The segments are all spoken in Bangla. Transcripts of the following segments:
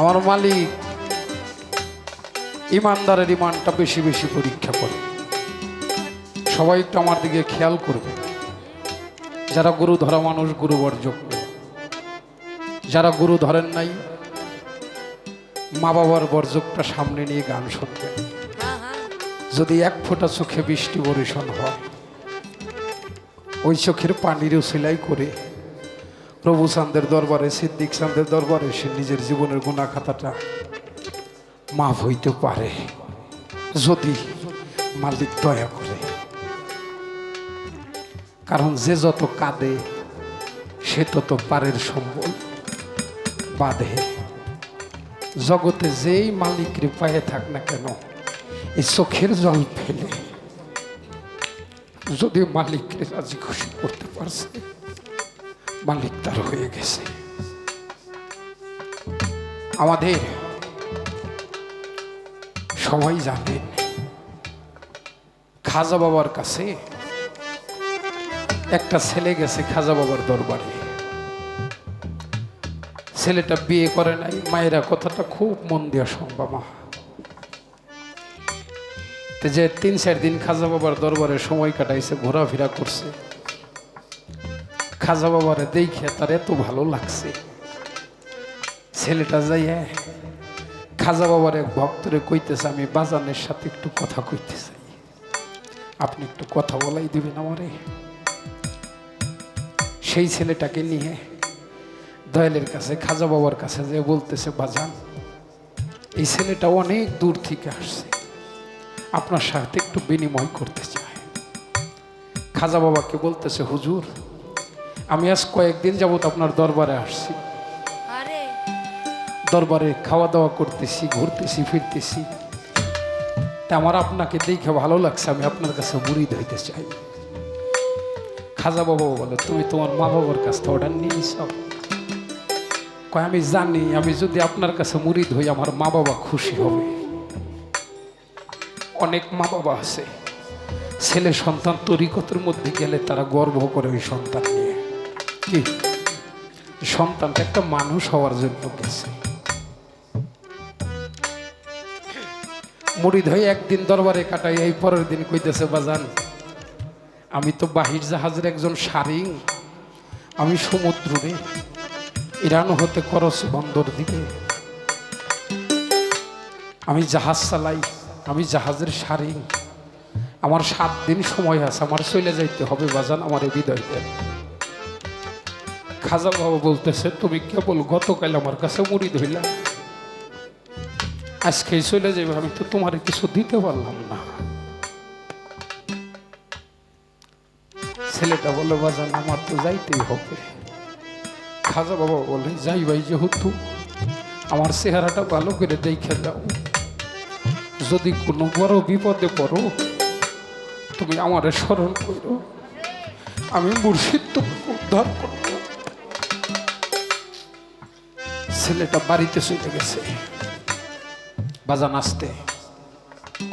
আমার মালিক ইমানদারের ইমানটা বেশি বেশি পরীক্ষা করে। সবাই একটু আমার দিকে খেয়াল করবে। যারা গুরু ধরা মানুষ গুরু বর্যোগ্য, যারা গুরু ধরেন নাই মা বাবার বর্জকটা সামনে নিয়ে গান শুনবেন। যদি এক ফোঁটা চোখে বৃষ্টি বর্ষণ হয়, ওই চোখের পানির উসিলাই করে প্রভু চাঁদের দরবারে, সিদ্দিক চাঁদের দরবারে সে নিজের জীবনের গুনাহ খাতাটা মাফ হইতে পারে, যদি মালিক দয়া করে। কারণ যে যত কাঁদে সে তত পারের সম্বল বাঁধে। জগতে যেই মালিকের পায়ে থাক না কেন, এই চোখের জল ফেলে যদি মালিককে রাজি খুশি করতে পারছে, মালিক তার হয়ে গেছে। আমাদের সবাই জানেন খাজা বাবার কাছে একটা ছেলে গেছে খাজা বাবার দরবারে। ছেলেটা বিয়ে করে নাই। মায়েরা কথাটা খুব মন দিয়া শুনবা মা। যে ৩-৪ দিন খাজা বাবার দরবারে সময় কাটাইছে, ঘোরাফেরা করছে। খাজা বাবারে দেখে তার এত ভালো লাগছে, ছেলেটা যাইয়া খাজা বাবার এক ভক্তরে কইতেছে, আমি বাজানের সাথে একটু কথা কইতে চাই, আপনি একটু কথা বলাই দিবেন আমারে। সেই ছেলেটাকে নিয়ে দয়ালের কাছে, খাজা বাবার কাছে যে বলতেছে, বাজান এই ছেলেটা অনেক দূর থেকে আসছে, আপনার সাথে একটু বিনিময় করতে চায়। খাজা বাবাকে বলতেছে, হুজুর আমি আজ কয়েকদিন যাবত আপনার দরবারে আসছি, দরবারে খাওয়া দাওয়া করতেছি, ঘুরতেছি, ফিরতেছি, তা আমার আপনাকে দেখে ভালো লাগছে, আমি আপনার কাছে মুরিদ হইতে চাই। খাজা বাবা বলে, তুমি তোমার মা বাবার কাছ থেকে অর্ডার নিয়েছ? কয়, আমি জানি আমি যদি আপনার কাছে মুরিদ হই আমার মা বাবা খুশি হবে। অনেক মা বাবা আছে ছেলে সন্তান তরিকতের মধ্যে গেলে তারা গর্ব করে ওই সন্তান নিয়ে, কি সন্তানটা একটা মানুষ হওয়ার জন্য গেছে। মুরিদ হয়ে একদিন দরবারে কাটাই, এই পরের দিন কইতেছে, বাজান আমি তো বাহির জাহাজের একজন সারিং, আমি সমুদ্রে ইরান হতে খরচ বন্দর দিকে আমি জাহাজ চালাই, আমি জাহাজের সারিং, আমার 7 দিন সময় আছে, আমার চলে যাইতে হবে, বাজান আমার বিদায় দেন। খাজা বাবা বলতেছে, তুমি কেবল গতকাল আমার কাছে মুরিদ হইলা, আজকে চলে যাবে, আমি তো তোমার কিছু দিতে পারলাম না। ছেলেটা বলে, বাজান আমার তো যাইতেই হবে। খাজা বাবা বলে, যাই ভাই, যেহেতু আমার চেহারাটা ভালো করে দেখে দাও, যদি কোনো বড় বিপদে পড়ো তুমি আমারে স্মরণ করো, আমি মুর্শিদ তোমাকে উদ্ধার করব। ছেলেটা বাড়িতে চলে গেছে। বাজান আসতে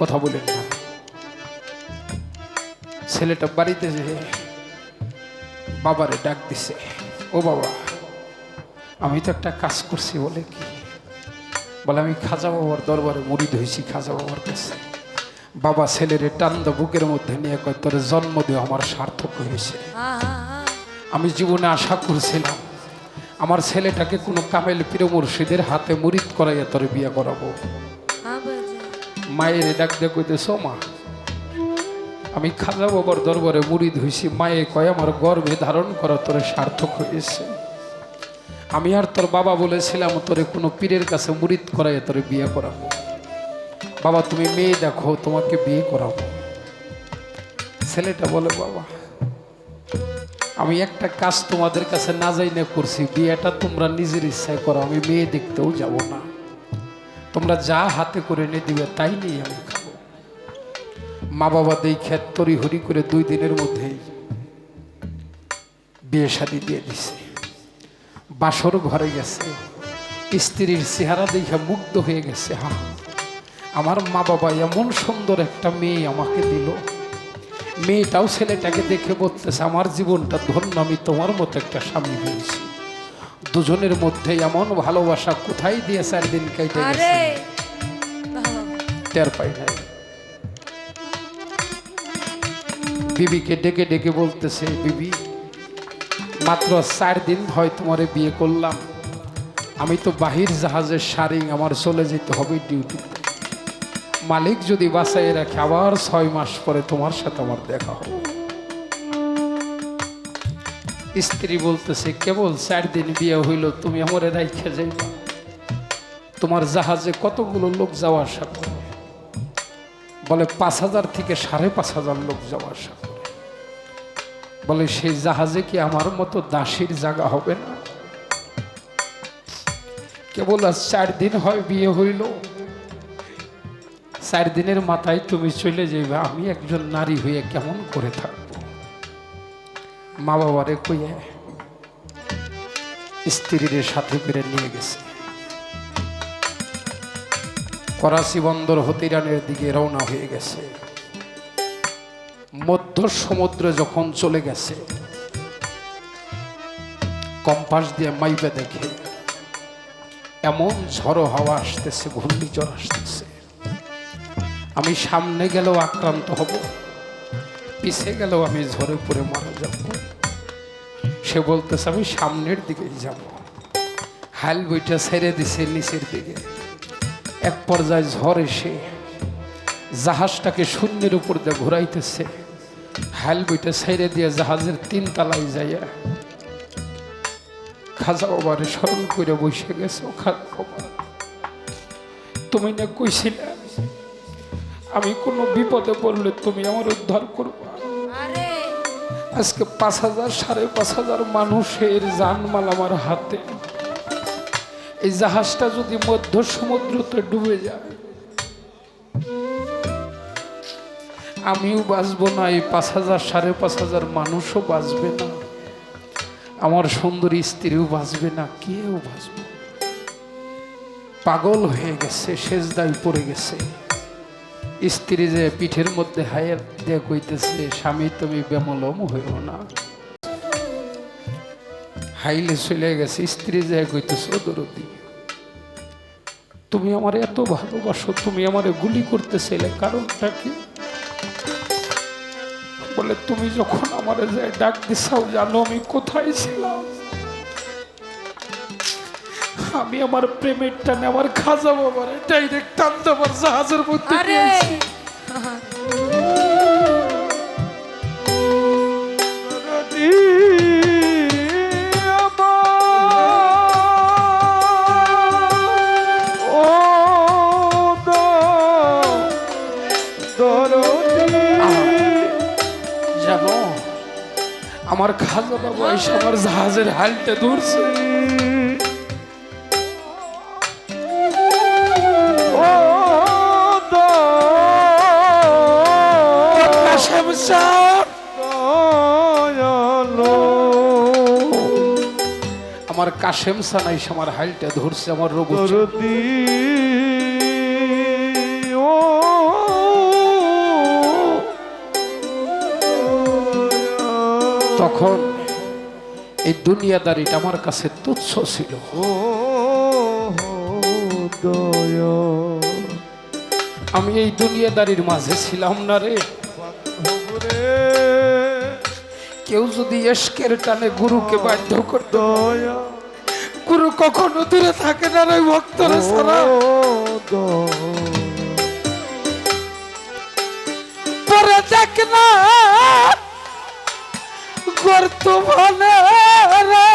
কথা বলেন না। ছেলেটা বাড়িতে যে বাবারে ডাক দিছে, ও বাবা আমি তো একটা কাজ করছি। বলে কি? বলে আমি খাজা বাবার দরবারে মুরিদ হয়েছি, খাজা বাবার কাছে। বাবা ছেলেরে টান্দা বুকের মধ্যে নিয়ে কয়, তোর জন্ম দিয়ে আমার সার্থক হয়েছে। আমি জীবনে আশা করছিলাম আমার ছেলেটাকে কোনো কামেল পীর মুর্শিদের হাতে মুরিদ করাইয়া তোর বিয়ে করাবো। মায়ের ডাক দিয়ে কইতেছ, মা আমি খাজা বাবার দরবারে মুরিদ হয়েছি। মায়ে কয়, আমার গর্ভে ধারণ করা তোর সার্থক হয়েছে। আমি আর তোর বাবা বলেছিলাম তোরে কোনো পীরের কাছে মুরিদ করাইয়া তোরে বিয়ে করাবো। বাবা তুমি মেয়ে দেখো, তোমাকে বিয়ে করাবো। ছেলেটা বলে, বাবা আমি একটা কাজ তোমাদের কাছে না যাই না করছি, বিয়েটা তোমরা নিজের ইচ্ছায় করো, আমি মেয়ে দেখতেও যাব না, তোমরা যা হাতে করে এনে দিবে তাই নিয়ে আমি খাবো। মা বাবা দেখে তড়িহড়ি করে 2 দিনের মধ্যেই বিয়ে শাদী দিয়ে দিছে। বাসর ঘরে গেছে, স্ত্রীর চেহারা দেখে মুগ্ধ হয়ে গেছে। হ্যাঁ, আমার মা বাবা এমন সুন্দর একটা মেয়ে আমাকে দিল। মেয়েটাও ছেলেটাকে দেখে বলতেছে, আমার জীবনটা ধন্য, আমি তোমার মতো একটা স্বামী পেয়েছি। দুজনের মধ্যে এমন ভালোবাসা কোথায় দিয়ে 4 দিন কেটে গেছে টের পাই নাই। বিবিকে ডেকে ডেকে বলতেছে, বিবি মাত্র 4 দিন হয় তোমারে বিয়ে করলাম, আমি তো বাহির জাহাজের সারিং, আমার চলে যেতে হবে ডিউটিতে। মালিক যদি বাঁচাই রাখে আবার 6 মাস পরে তোমার সাথে আমার দেখা হবে। স্ত্রী বলতেছে, কেবল 4 দিন বিয়ে হইল, তুমি আমারে রাইখে যাইবা? তোমার জাহাজে কতগুলো লোক যাওয়া আসা করে? বলে 5000 থেকে 5,500 লোক যাওয়া আসা করে। বলে সেই জাহাজে কি আমার মতো দাসীর জায়গা হবে না? কেবল আজ 4 দিন হয় বিয়ে হইল, 4 দিনের মাথায় তুমি চলে যাইবা, আমি একজন নারী হয়ে কেমন করে থাকবো? মা বাবারে কইয়া স্ত্রীর সাথে করে নিয়ে গেছে। করাচি বন্দর হতে ইরানের দিকে রওনা হয়ে গেছে। মধ্য সমুদ্রে যখন চলে গেছে, কম্পাস দিয়ে মাইপে দেখে এমন ঝড়ো হাওয়া আসতেছে, ঘূর্ণিঝড় আসতেছে, আমি সামনে গেলেও আক্রান্ত হব, পিছে গেলেও আমি ঝড়ে পড়ে মারা যাব। সে বলতেছে আমি সামনের দিকেই যাব। হাল বইটা ছেড়ে দিছে নিচের দিকে। এক পর্যায়ে ঝড় এসে জাহাজটাকে শূন্যের উপর দিয়ে ঘুরাইতেছে। হাল বইটা ছেড়ে দিয়ে জাহাজের 3 তলায় যাইয়া খাজা বাবারে স্মরণ করে বসে গেছে। খাজা বাবা, তুমি না কইছিলে আমি কোনো বিপদে পড়লে তুমি আমার উদ্ধার করবা। আজকে 5,000 5,500 মানুষের জানমাল আমার হাতে। এই জাহাজটা যদি মধ্য সমুদ্রতে ডুবে যায়, আমিও বাঁচবো না, এই 5,000 5,500 মানুষও বাঁচবে না, আমার সুন্দরী স্ত্রীও বাঁচবে না, কেউ বাঁচবে। পাগল হয়ে গেছে, সেজদায় পড়ে গেছে। স্ত্রী যে পিঠের মধ্যে হায়াত দিয়ে কইতেছে, স্বামী তুমি বেমলম হইও না। হাইলে চলে গেছে। স্ত্রী যে কইতেছে, দরদি তুমি আমার এত ভালোবাসো, তুমি আমারে গুলি করতে চাইলে কারণটা কি? বলে তুমি যখন আমারে যায় ডাক দিছাও, জানো আমি কোথায় ছিলাম? আমি আমার প্রেমের টানে আমার খাজা বাবার ডাইরেক্ট টানতে আমার জাহাজের মধ্যে দিয়েছি। জানো আমার খাজা বাবা এসে আমার জাহাজের হালটা ধরছে। আমার কাশেম সানাই আমার হাইলটা ধরছে, আমার রোগ। তখন এই দুনিয়াদারিটা আমার কাছে তুচ্ছ ছিল। আমি এই দুনিয়াদারির মাঝে ছিলাম না রে। কেউ যদি এশকের টানে গুরুকে বাধ্য করত, গুরু কখনো দূরে থাকে না রে ভক্তরা ছাড়া। পরে দেখ না বর্তমানে রে,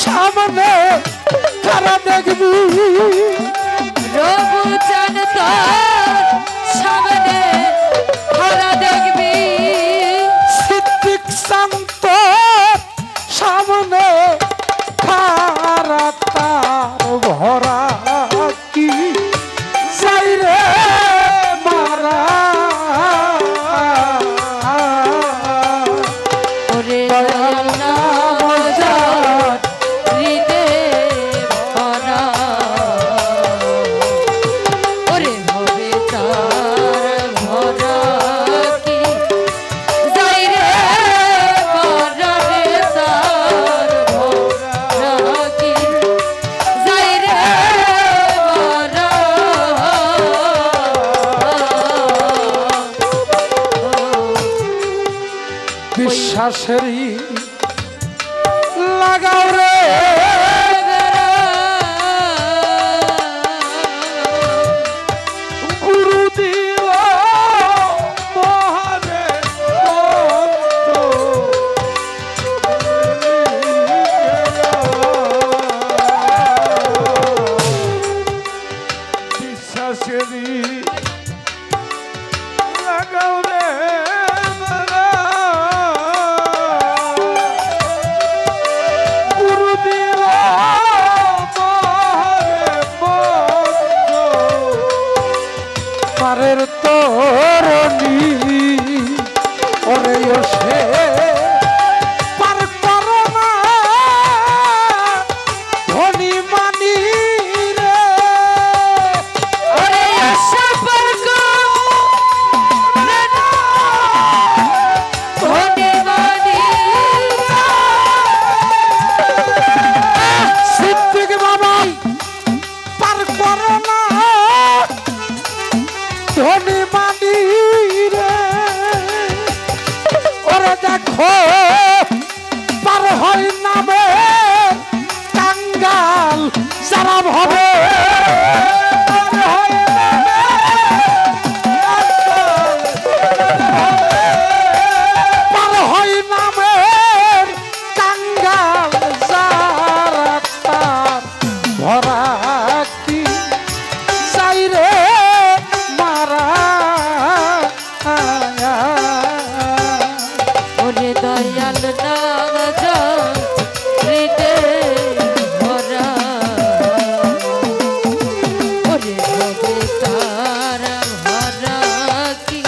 সামনে কারা দেখবি রবু চান তোর সামনে কারা দেখবি, সিদ্দিক শান্ত সামনে কারা তার ভরা তার ভরা কি যাই রে ভরা রে তার ভরা কি যাই রে ভরা বিশ্বাসেরই লাগাও রে গুরু দিল মহারে বিশ্বাসেরই লাগাও রে পারের তরণী ওরে সে পার করো না ধনী মানি রে ওরে সম্পর্ক ধনী মানি সিদ্দিক বাবা পার করো না ধনী মানি রে ওরে দেখো পার হয় নামে কাঙ্গাল যারা ভাবে পার হয় নামে কাঙ্গাল যারা তার ভরা কি চাই রে মারা ওরে দয়াল নাম হৃদে ভরা ওরে ভবে তার ভরা কি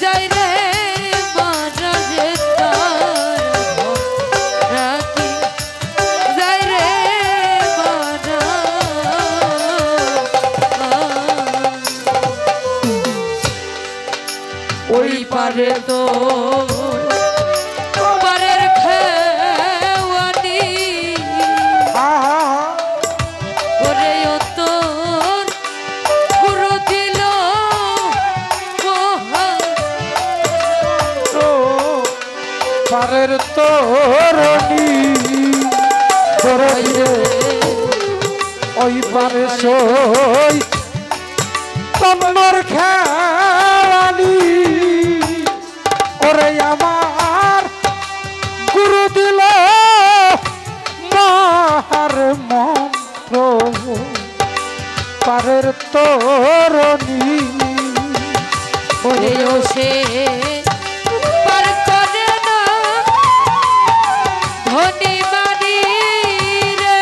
যাই রে মারা রে তার ভরা কি যাই রে মারা ওই পারে তো পারের খেওয়ানি ওরে তোর গুরু দিল পারের তরণী ওই পারে সই তন্নর খেয়ালি ওরে আমার গুরু দিল মার মন্ত্র পারের তরণী ওরে সে পার করে না ধনী মানি রে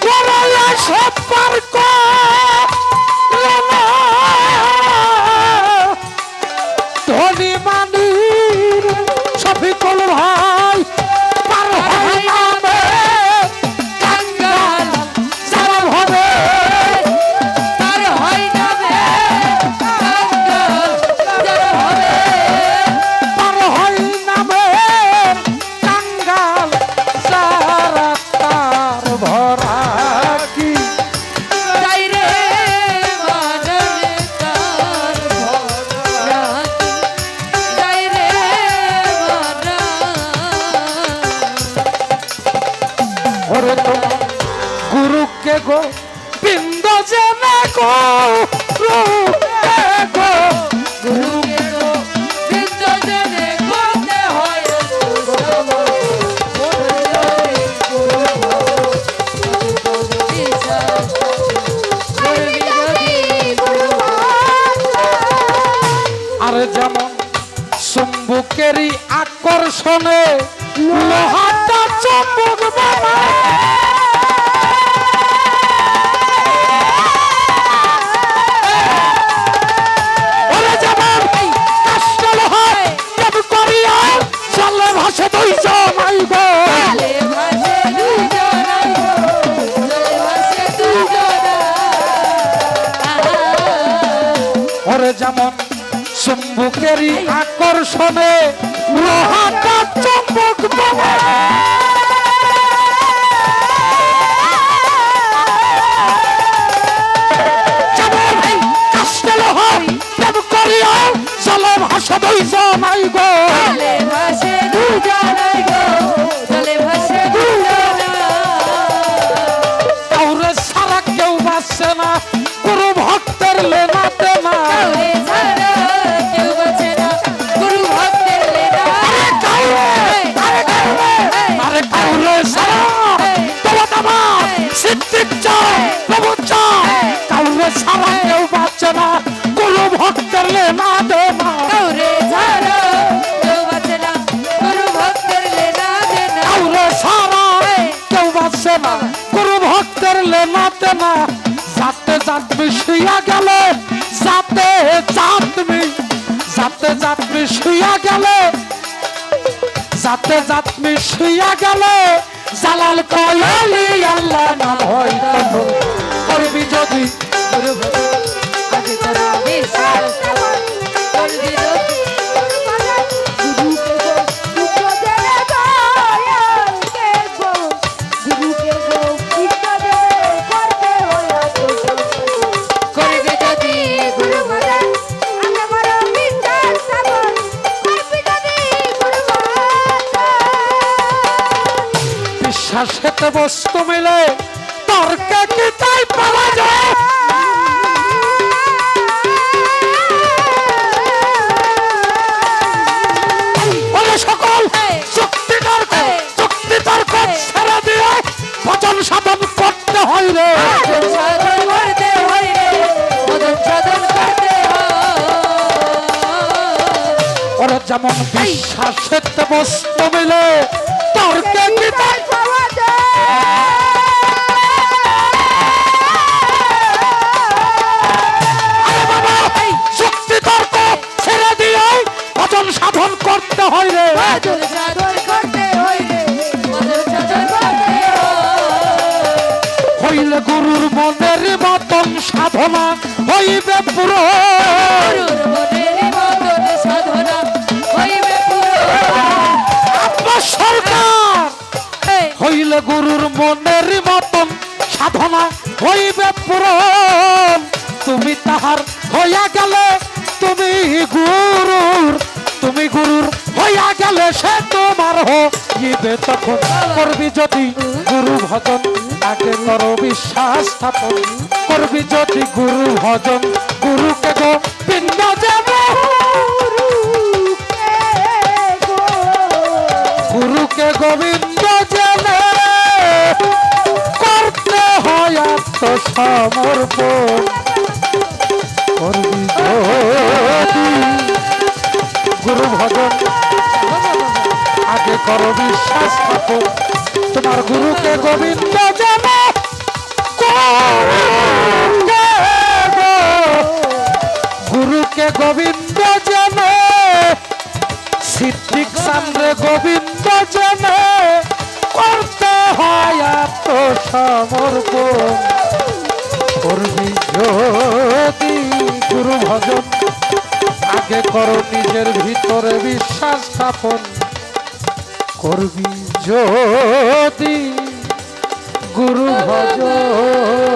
ওরে সব পার করে না ধনী মানি শফিকুল ভাই পার হয় নামে কাঙ্গাল যারা ভাবে তার হয় নামে কাঙ্গাল যারা হবে পার হয় নামে কাঙ্গাল যারা তার ভরা কি যাই রে মারা রে তার ভরা কি যাই রে মারা ওরে তো গুরুকে গো বিন্দ জেনে গো গুরুকে গো গুরুকে তো বৃন্দ জেনে করতে হয় আর যেমন চুম্বুকেরই আকর্ষণে লোহাটা চুম্বক বানায় ওরে যেমন কাষ্টাল হয় কেমন করিয়া চলে ভাসে দুইজন আইব ওরে যেমন চুম্বকেরই আকর্ষণে লোহাটা চুম্বক বলে। যেমন কাস্তে লোহা প্রেম করিয়া জলে ভাসে দুইজনাই গো, জলে ভাসে দুজনাই গো, জলে ভাসে দুজনা। কাউরে ছাড়া কেউ বাঁচে না, গুরু ভক্তের লেনা দেনা। কাউরে ছাড়া কেউ বাঁচে না, গুরু ভক্তের লেনা। আরে কাউরে ছাড়া তোমার আমার সিদ্ধিক চাই, প্রভু চাই। কাউরে ছাড়া কেউ বাঁচে না, গুরু ভক্তের লেনা দেনা। কাউরে ছাড়া কেউ বাঁচে না, গুরু ভক্তের লেনা দেনা। কাউরে ছাড়া কেউ বাঁচে না, গুরু ভক্তের লেনা দেনা। যাতে জাত মিশিয়া গেলে, যাতে জাত মিশিয়া গেলে, যাতে জাত মিশিয়া গেলে, জালাল কয়ালি আল্লাহ নাম হয় তখন করবি যদি গুরু ভক্ত আগে তোরা বিশ্বাস করবি যদি। করবি যদি গুরু বিশ্বাসেতে বস্তু মিলে তর্কে কি তাই পাওয়া যায়? ওরে সকল চুক্তি তর্ক ছেড়ে দিয়ে ভজন সাধন করতে হয় রে। ভজন সাধন করতে হয় রে, ভজন সাধন করতে হয়। ওরে যেমন বিশ্বাসেতে বস্তু মিলে তর্কে কি তাই পাওয়া যুক্তি তর্ক ছেড়ে দিয়ে ভজন সাধন করতে হয় রে। ভজন সাধন করতে হয় রে, ভজন সাধন করতে হয়। হইলে গুরুর মনের মতন সাধনা হইবে পুরো। গুরুর মনের মতন সাধনা হইবে পুরো। আপনার সরকার হইলে গুরুর মনের মতন সাধনা হইবে পুরো। তুমি তাহার হইয়া গেলে, তুমি গুরুর হইয়া গেলে সে তোমার হইবে তখন। করবি যদি গুরু ভজন আগে করো বিশ্বাস স্থাপন। করবি যদি গুরু ভজন, গুরুকে গো পিণ্ড যাবে, গুরুকে গোবিন্দ জেনে করতে হয় আত্মসমর্পণ। করবি যদি গুরু ভজন আগে করো বিশ্বাস স্থাপন। তোমার গুরুকে গোবিন্দ জেনে গুরুকে গোবিন্দ জেনে, সিদ্ধিক সামনে গোবিন্দ জেনে করতে হয় আত্মসমর্পণ। করবি যদি গুরু ভজন আগে করো নিজের ভিতরে বিশ্বাস স্থাপন। করবি যদি গুরু ভজন।